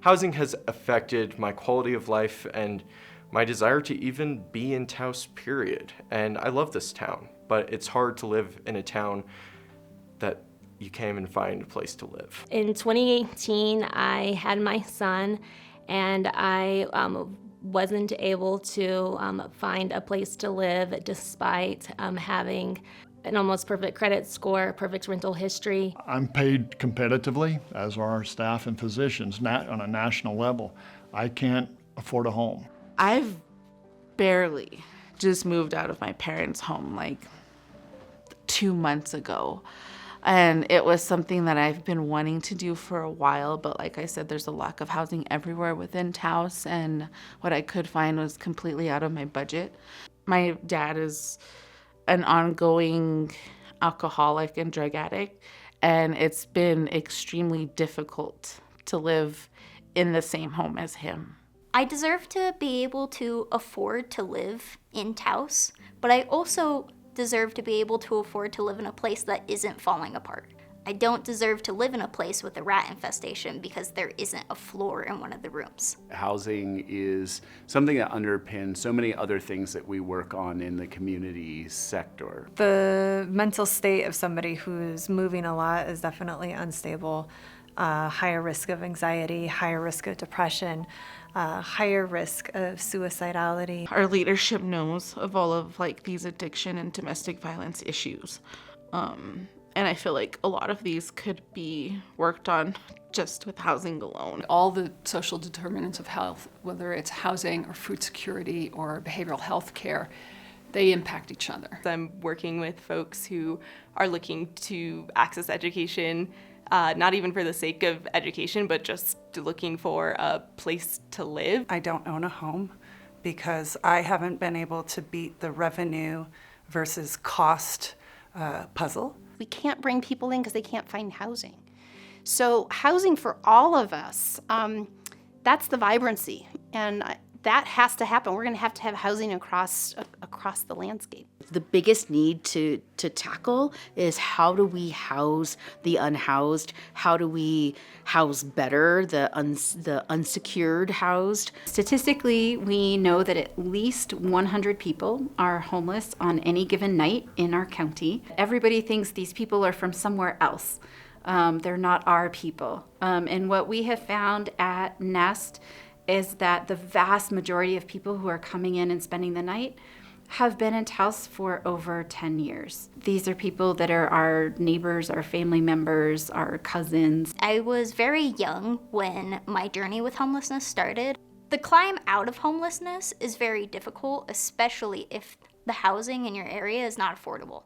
Housing has affected my quality of life and my desire to even be in Taos, period. And I love this town, but it's hard to live in a town that you can't even find a place to live. In 2018, I had my son, and I wasn't able to find a place to live despite having an almost perfect credit score, perfect rental history. I'm paid competitively, as are our staff and physicians, on a national level. I can't afford a home. I've barely just moved out of my parents' home like 2 months ago. And it was something that I've been wanting to do for a while, but like I said, there's a lack of housing everywhere within Taos, and what I could find was completely out of my budget. My dad is an ongoing alcoholic and drug addict, and it's been extremely difficult to live in the same home as him. I deserve to be able to afford to live in Taos, but I also deserve to be able to afford to live in a place that isn't falling apart. I don't deserve to live in a place with a rat infestation because there isn't a floor in one of the rooms. Housing is something that underpins so many other things that we work on in the community sector. The mental state of somebody who's moving a lot is definitely unstable. Higher risk of anxiety, higher risk of depression, higher risk of suicidality. Our leadership knows of all of these addiction and domestic violence issues. And I feel like a lot of these could be worked on just with housing alone. All the social determinants of health, whether it's housing or food security or behavioral health care, they impact each other. I'm working with folks who are looking to access education, not even for the sake of education, but just looking for a place to live. I don't own a home because I haven't been able to beat the revenue versus cost puzzle. We can't bring people in because they can't find housing. So housing for all of us, that's the vibrancy, and that has to happen. We're going to have housing across the landscape. The biggest need to tackle is how do we house the unhoused? How do we house better the unsecured housed? Statistically, we know that at least 100 people are homeless on any given night in our county. Everybody thinks these people are from somewhere else. They're not our people. And what we have found at Nest is that the vast majority of people who are coming in and spending the night have been in Taos for over 10 years. These are people that are our neighbors, our family members, our cousins. I was very young when my journey with homelessness started. The climb out of homelessness is very difficult, especially if the housing in your area is not affordable.